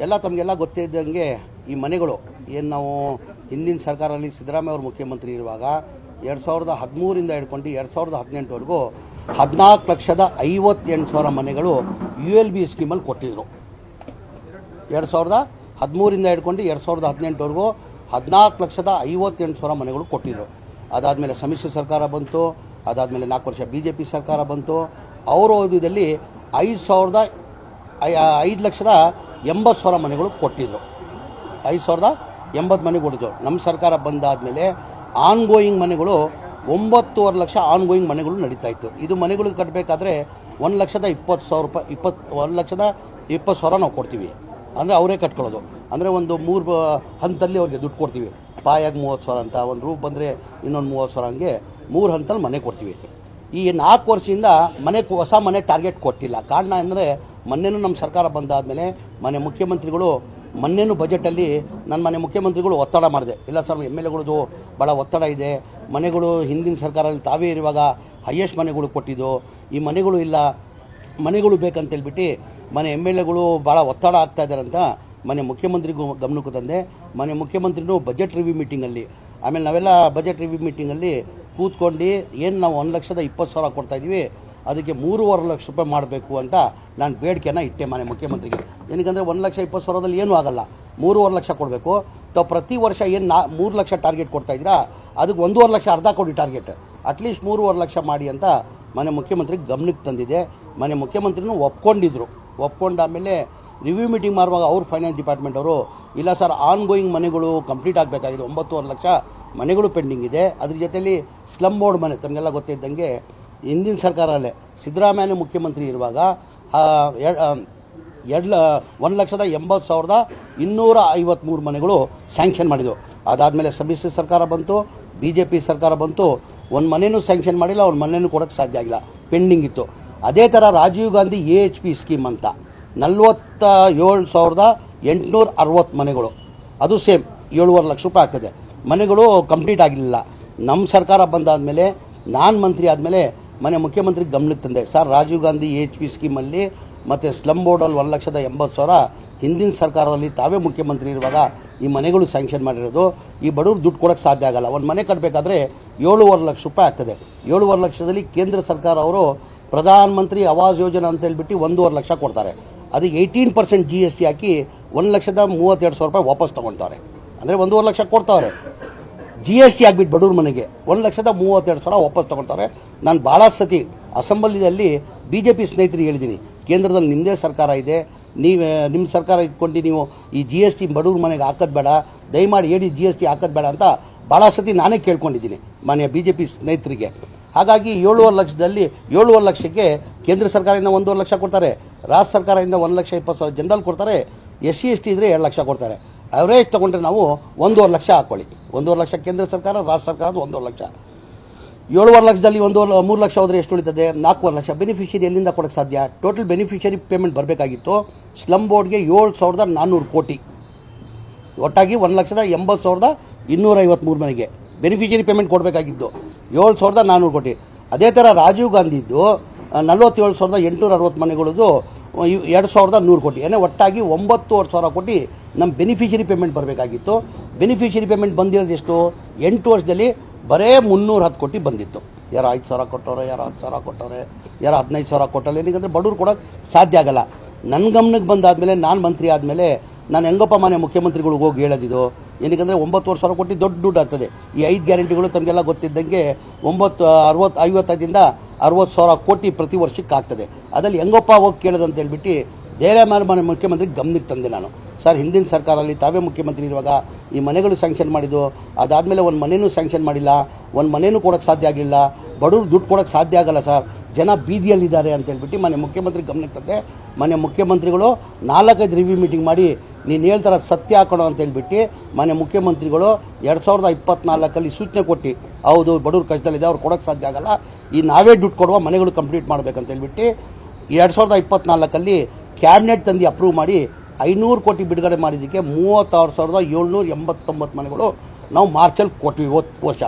ಎಲ್ಲ ತಮಗೆಲ್ಲ ಗೊತ್ತಿದ್ದಂಗೆ ಈ ಮನೆಗಳು ಏನು ನಾವು ಹಿಂದಿನ ಸರ್ಕಾರದಲ್ಲಿ ಸಿದ್ದರಾಮಯ್ಯ ಅವರು ಮುಖ್ಯಮಂತ್ರಿ ಇರುವಾಗ 2013 ಹಿಡ್ಕೊಂಡು 2018ವರೆಗೂ 14,58,000 ಮನೆಗಳು ULB ಸ್ಕೀಮಲ್ಲಿ ಕೊಟ್ಟಿದ್ರು. 2013 ಹಿಡ್ಕೊಂಡು 2018ವರೆಗೂ 14,58,000 ಮನೆಗಳು ಕೊಟ್ಟಿದ್ರು. ಅದಾದಮೇಲೆ ಸಮ್ಮಿಶ್ರ ಸರ್ಕಾರ ಬಂತು, ಅದಾದಮೇಲೆ 4 ವರ್ಷ BJP ಸರ್ಕಾರ ಬಂತು. ಅವರ ಅವಧಿಯಲ್ಲಿ 5,80,000 ಮನೆಗಳು ಕೊಟ್ಟಿದ್ರು. 5,080 ಮನೆ ಕೊಟ್ಟಿದ್ರು. ನಮ್ಮ ಸರ್ಕಾರ ಬಂದಾದಮೇಲೆ ಆನ್ಗೋಯಿಂಗ್ ಮನೆಗಳು 9.5 ಲಕ್ಷ ಆನ್ಗೋಯಿಂಗ್ ಮನೆಗಳು ನಡೀತಾ ಇತ್ತು. ಇದು ಮನೆಗಳು ಕಟ್ಟಬೇಕಾದ್ರೆ 1,20,000 ರೂಪಾಯಿ 1,20,000 ನಾವು ಕೊಡ್ತೀವಿ. ಅಂದರೆ ಅವರೇ ಕಟ್ಕೊಳ್ಳೋದು. ಅಂದರೆ ಒಂದು 3 ಹಂತದಲ್ಲಿ ಅವ್ರಿಗೆ ದುಡ್ಡು ಕೊಡ್ತೀವಿ. ಪಾಯಾಗಿ 30,000 ಅಂತ, ಒಂದು ರೂಪ್ ಬಂದರೆ ಇನ್ನೊಂದು 30,000 ಹಂಗೆ 3 ಹಂತಲ್ಲಿ ಮನೆ ಕೊಡ್ತೀವಿ. ಈ 4 ವರ್ಷದಿಂದ ಹೊಸ ಮನೆ ಟಾರ್ಗೆಟ್ ಕೊಟ್ಟಿಲ್ಲ. ಕಾರಣ ಅಂದರೆ ಮೊನ್ನೆನೂ ನಮ್ಮ ಸರ್ಕಾರ ಬಂದಾದಮೇಲೆ ಮನೆ ಮುಖ್ಯಮಂತ್ರಿಗಳು ಮೊನ್ನೆನೂ ಬಜೆಟಲ್ಲಿ ನನ್ನ ಮನೆ ಮುಖ್ಯಮಂತ್ರಿಗಳು ಒತ್ತಡ ಮಾಡಿದೆ. ಇಲ್ಲ ಸರ್, MLAಗಳದ್ದು ಭಾಳ ಒತ್ತಡ ಇದೆ, ಮನೆಗಳು ಹಿಂದಿನ ಸರ್ಕಾರದಲ್ಲಿ ತಾವೇ ಇರುವಾಗ ಹೈಯೆಸ್ಟ್ ಮನೆಗಳು ಕೊಟ್ಟಿದ್ದು, ಈ ಮನೆಗಳು ಇಲ್ಲ, ಮನೆಗಳು ಬೇಕಂತೇಳ್ಬಿಟ್ಟು ಮನೆ MLAಗಳು ಭಾಳ ಒತ್ತಡ ಆಗ್ತಾ ಇದ್ದಾರೆ ಅಂತ ಮನೆ ಮುಖ್ಯಮಂತ್ರಿಗೂ ಗಮನಕ್ಕೆ ತಂದೆ. ಮನೆ ಮುಖ್ಯಮಂತ್ರಿನೂ ಬಜೆಟ್ ರಿವ್ಯೂ ಮೀಟಿಂಗಲ್ಲಿ, ಆಮೇಲೆ ನಾವೆಲ್ಲ ಬಜೆಟ್ ರಿವ್ಯೂ ಮೀಟಿಂಗಲ್ಲಿ ಕೂತ್ಕೊಂಡು ಏನು ನಾವು 1,20,000 ಕೊಡ್ತಾಯಿದ್ದೀವಿ, ಅದಕ್ಕೆ 3.5 ಲಕ್ಷ ರೂಪಾಯಿ ಮಾಡಬೇಕು ಅಂತ ನಾನು ಬೇಡಿಕೆನ ಇಟ್ಟೆ ಮನೆ ಮುಖ್ಯಮಂತ್ರಿಗೆ. ಏನಕ್ಕಂದರೆ 1,20,000ದಲ್ಲಿ ಏನೂ ಆಗಲ್ಲ, 3.5 ಲಕ್ಷ ಕೊಡಬೇಕು. ತಾವು ಪ್ರತಿ ವರ್ಷ ಏನು 3 ಲಕ್ಷ ಟಾರ್ಗೆಟ್ ಕೊಡ್ತಾಯಿದ್ದೀರಾ, ಅದಕ್ಕೆ 1.5 ಲಕ್ಷ ಅರ್ಧ ಕೊಡಿ ಟಾರ್ಗೆಟ್, ಅಟ್ಲೀಸ್ಟ್ 3.5 ಲಕ್ಷ ಮಾಡಿ ಅಂತ ಮನೆ ಮುಖ್ಯಮಂತ್ರಿಗೆ ಗಮನಕ್ಕೆ ತಂದಿದೆ. ಮನೆ ಮುಖ್ಯಮಂತ್ರಿನೂ ಒಪ್ಕೊಂಡಿದ್ರು. ಒಪ್ಕೊಂಡಾಮೇಲೆ ರಿವ್ಯೂ ಮೀಟಿಂಗ್ ಮಾಡುವಾಗ ಅವ್ರು ಫೈನಾನ್ಸ್ ಡಿಪಾರ್ಟ್ಮೆಂಟ್ ಅವರು, ಇಲ್ಲ ಸರ್, ಆನ್ಗೋಯಿಂಗ್ ಮನೆಗಳು ಕಂಪ್ಲೀಟ್ ಆಗಬೇಕಾಗಿದೆ, 9.5 ಲಕ್ಷ ಮನೆಗಳು ಪೆಂಡಿಂಗ್ ಇದೆ. ಅದ್ರ ಜೊತೆಯಲ್ಲಿ ಸ್ಲಮ್ ಬೋರ್ಡ್ ಮನೆ ತಮಗೆಲ್ಲ ಗೊತ್ತಿದ್ದಂಗೆ ಹಿಂದಿನ ಸರ್ಕಾರಲ್ಲೇ ಸಿದ್ದರಾಮಯ್ಯ ಮುಖ್ಯಮಂತ್ರಿ ಇರುವಾಗ 1,80,253 ಮನೆಗಳು ಸ್ಯಾಂಕ್ಷನ್ ಮಾಡಿದವು. ಅದಾದಮೇಲೆ ಸಮ್ಮಿಶ್ರ ಸರ್ಕಾರ ಬಂತು, BJP ಸರ್ಕಾರ ಬಂತು, ಒಂದು ಮನೆಯೂ ಸ್ಯಾಂಕ್ಷನ್ ಮಾಡಿಲ್ಲ, ಒಂದು ಮನೆಯೂ ಕೊಡೋಕ್ಕೆ ಸಾಧ್ಯ ಆಗಿಲ್ಲ, ಪೆಂಡಿಂಗ್ ಇತ್ತು. ಅದೇ ಥರ ರಾಜೀವ್ ಗಾಂಧಿ AHP ಸ್ಕೀಮ್ ಅಂತ 47,860 ಮನೆಗಳು, ಅದು ಸೇಮ್ 7.5 ಲಕ್ಷ ರೂಪಾಯಿ ಆಗ್ತದೆ. ಮನೆಗಳು ಕಂಪ್ಲೀಟ್ ಆಗಿರಲಿಲ್ಲ. ನಮ್ಮ ಸರ್ಕಾರ ಬಂದಾದಮೇಲೆ ನಾನು ಮಂತ್ರಿ ಆದಮೇಲೆ ಮನೆ ಮುಖ್ಯಮಂತ್ರಿಗೆ ಗಮನಕ್ಕೆ ತಂದೆ. ಸರ್, ರಾಜೀವ್ ಗಾಂಧಿ AHP ಸ್ಕೀಮಲ್ಲಿ ಮತ್ತು ಸ್ಲಮ್ ಬೋರ್ಡಲ್ಲಿ 1,80,000 ಹಿಂದಿನ ಸರ್ಕಾರದಲ್ಲಿ ತಾವೇ ಮುಖ್ಯಮಂತ್ರಿ ಇರುವಾಗ ಈ ಮನೆಗಳು ಸ್ಯಾಂಕ್ಷನ್ ಮಾಡಿರೋದು. ಈ ಬಡವ್ರು ದುಡ್ಡು ಕೊಡೋಕ್ಕೆ ಸಾಧ್ಯ ಆಗಲ್ಲ. ಒಂದು ಮನೆ ಕಟ್ಟಬೇಕಾದ್ರೆ 7.5 ಲಕ್ಷ ರೂಪಾಯಿ ಆಗ್ತದೆ. 7.5 ಲಕ್ಷದಲ್ಲಿ ಕೇಂದ್ರ ಸರ್ಕಾರ ಅವರು ಪ್ರಧಾನ ಮಂತ್ರಿ ಆವಾಸ್ ಯೋಜನಾ ಅಂತ ಹೇಳ್ಬಿಟ್ಟು 1.5 ಲಕ್ಷ ಕೊಡ್ತಾರೆ. ಅದಕ್ಕೆ 18% GST ಹಾಕಿ 1,32,000 ರೂಪಾಯಿ ವಾಪಸ್ ತೊಗೊಳ್ತಾರೆ. ಅಂದರೆ 1.5 ಲಕ್ಷ ಕೊಡ್ತಾವ್ರೆ, GST ಆಗಿಬಿಟ್ಟು ಬಡವ್ರ ಮನೆಗೆ 1,32,000 ವಾಪಸ್ ತೊಗೊಳ್ತಾರೆ. ನಾನು ಭಾಳ ಸತಿ ಅಸೆಂಬ್ಲಿಯಲ್ಲಿ BJP ಸ್ನೇಹಿತರಿಗೆ ಹೇಳಿದ್ದೀನಿ, ಕೇಂದ್ರದಲ್ಲಿ ನಿಮ್ಮದೇ ಸರ್ಕಾರ ಇದೆ, ನಿಮ್ಮ ಸರ್ಕಾರ ಇಟ್ಕೊಂಡು ನೀವು ಈ GST ಬಡವ್ರ ಮನೆಗೆ ಹಾಕೋದು ಬೇಡ, ದಯಮಾಡಿ ಹೇಳಿ GST ಹಾಕೋದು ಬೇಡ ಅಂತ ಭಾಳ ಸತಿ ನಾನೇ ಕೇಳ್ಕೊಂಡಿದ್ದೀನಿ ಮನೆಯ BJP ಸ್ನೇಹಿತರಿಗೆ. ಹಾಗಾಗಿ 7.5 ಲಕ್ಷಕ್ಕೆ ಕೇಂದ್ರ ಸರ್ಕಾರದಿಂದ 1.5 ಲಕ್ಷ ಕೊಡ್ತಾರೆ, ರಾಜ್ಯ ಸರ್ಕಾರದಿಂದ 1,20,000 ಜನರಲ್ ಕೊಡ್ತಾರೆ, SC ST ಇದ್ದರೆ 2 ಲಕ್ಷ ಕೊಡ್ತಾರೆ. ಅವರೇಜ್ ತೊಗೊಂಡ್ರೆ ನಾವು 1.5 ಲಕ್ಷ ಹಾಕ್ಕೊಳ್ಳಿ. 1.5 ಲಕ್ಷ ಕೇಂದ್ರ ಸರ್ಕಾರ, ರಾಜ್ಯ ಸರ್ಕಾರದ 1.5 ಲಕ್ಷ. 7.5 ಲಕ್ಷದಲ್ಲಿ 3 ಲಕ್ಷ ಹೋದರೆ ಎಷ್ಟು ಉಳಿತದೆ? 4.5 ಲಕ್ಷ. ಬೆನಿಫಿಷರಿ ಎಲ್ಲಿಂದ ಕೊಡೋಕ್ಕೆ ಸಾಧ್ಯ? ಟೋಟಲ್ ಬೆನಿಫಿಷರಿ ಪೇಮೆಂಟ್ ಬರಬೇಕಾಗಿತ್ತು ಸ್ಲಮ್ ಬೋರ್ಡ್ಗೆ 7,400 ಕೋಟಿ, ಒಟ್ಟಾಗಿ 1,80,253 ಮನೆಗೆ ಬೆನಿಫಿಷರಿ ಪೇಮೆಂಟ್ ಕೊಡಬೇಕಾಗಿದ್ದು 7,400 ಕೋಟಿ. ಅದೇ ಥರ ರಾಜೀವ್ ಗಾಂಧಿದ್ದು 47,860 ಮನೆಗಳದ್ದು 2,100 ಕೋಟಿ, ಏನೇ ಒಟ್ಟಾಗಿ 9,500 ಕೋಟಿ ನಮ್ಮ ಬೆನಿಫಿಷರಿ ಪೇಮೆಂಟ್ ಬರಬೇಕಾಗಿತ್ತು. ಬೆನಿಫಿಷರಿ ಪೇಮೆಂಟ್ ಬಂದಿರೋದು ಎಷ್ಟು? 8 ವರ್ಷದಲ್ಲಿ ಬರೇ 310 ಕೋಟಿ ಬಂದಿತ್ತು. ಯಾರು 5,000 ಕೊಟ್ಟವ್ರೆ, ಯಾರು 10,000 ಕೊಟ್ಟವ್ರೆ, ಯಾರು 15,000 ಕೊಟ್ಟಲ್ಲ. ಏನಕ್ಕೆ ಬಡವ್ರು ಕೊಡೋಕ್ಕೆ ಸಾಧ್ಯ ಆಗಲ್ಲ. ನನ್ನ ಗಮನಕ್ಕೆ ಬಂದಾದಮೇಲೆ ನಾನು ಮಂತ್ರಿ ಆದಮೇಲೆ ನಾನು ಹೆಂಗಪ್ಪ ಮನೆ ಮುಖ್ಯಮಂತ್ರಿಗಳಿಗೆ ಹೋಗಿ ಹೇಳೋದಿದು. ಏನಕ್ಕೆ 9,000 ಕೋಟಿ ದೊಡ್ಡ ದುಡ್ಡು ಆಗ್ತದೆ. ಈ 5 ಗ್ಯಾರಂಟಿಗಳು ತಮಗೆಲ್ಲ ಗೊತ್ತಿದ್ದಂಗೆ 55ರಿಂದ 60,000 ಕೋಟಿ ಪ್ರತಿ ವರ್ಷಕ್ಕೆ ಆಗ್ತದೆ. ಅದರಲ್ಲಿ ಹೆಂಗಪ್ಪ ಹೋಗಿ ಕೇಳೋದಂತ ಹೇಳ್ಬಿಟ್ಟು ಧೈರ್ಯ ಮಾಡಿ ಮನೆ ಮುಖ್ಯಮಂತ್ರಿಗೆ ಗಮನಕ್ಕೆ ತಂದೆ ನಾನು. ಸರ್, ಹಿಂದಿನ ಸರ್ಕಾರದಲ್ಲಿ ತಾವೇ ಮುಖ್ಯಮಂತ್ರಿ ಇರುವಾಗ ಈ ಮನೆಗಳು ಸ್ಯಾಂಕ್ಷನ್ ಮಾಡಿದ್ದು, ಅದಾದಮೇಲೆ ಒಂದು ಮನೆಯೂ ಸ್ಯಾಂಕ್ಷನ್ ಮಾಡಿಲ್ಲ, ಒಂದು ಮನೆಯೂ ಕೊಡೋಕ್ಕೆ ಸಾಧ್ಯ ಆಗಿಲ್ಲ, ಬಡವ್ರು ದುಡ್ಡು ಕೊಡೋಕ್ಕೆ ಸಾಧ್ಯ ಆಗಲ್ಲ ಸರ್, ಜನ ಬೀದಿಯಲ್ಲಿದ್ದಾರೆ ಅಂತೇಳ್ಬಿಟ್ಟು ಮನೆ ಮುಖ್ಯಮಂತ್ರಿ ಗಮನಕ್ಕೆ ತಂದೆ. ಮನೆ ಮುಖ್ಯಮಂತ್ರಿಗಳು 4-5 ರಿವ್ಯೂ ಮೀಟಿಂಗ್ ಮಾಡಿ ನೀನು ಹೇಳ್ತಾರ ಸತ್ಯ ಹಾಕೋಣ ಅಂತೇಳ್ಬಿಟ್ಟು ಮನೆ ಮುಖ್ಯಮಂತ್ರಿಗಳು 2024 ಸೂಚನೆ ಕೊಟ್ಟು, ಹೌದು ಬಡವ್ರ ಕಷ್ಟದಲ್ಲಿದೆ, ಅವ್ರು ಕೊಡೋಕ್ಕೆ ಸಾಧ್ಯ ಆಗಲ್ಲ, ಈ ನಾವೇ ದುಡ್ಡು ಕೊಡುವ ಮನೆಗಳು ಕಂಪ್ಲೀಟ್ ಮಾಡಬೇಕಂತೇಳ್ಬಿಟ್ಟು 2024 ಕ್ಯಾಬಿನೆಟ್ ತಂದು ಅಪ್ರೂವ್ ಮಾಡಿ 500 ಕೋಟಿ ಬಿಡುಗಡೆ ಮಾಡಿದ್ದಕ್ಕೆ 36,789 ಮನೆಗಳು ನಾವು ಮಾರ್ಚಲ್ಲಿ ಕೊಟ್ವಿ. 1 ವರ್ಷ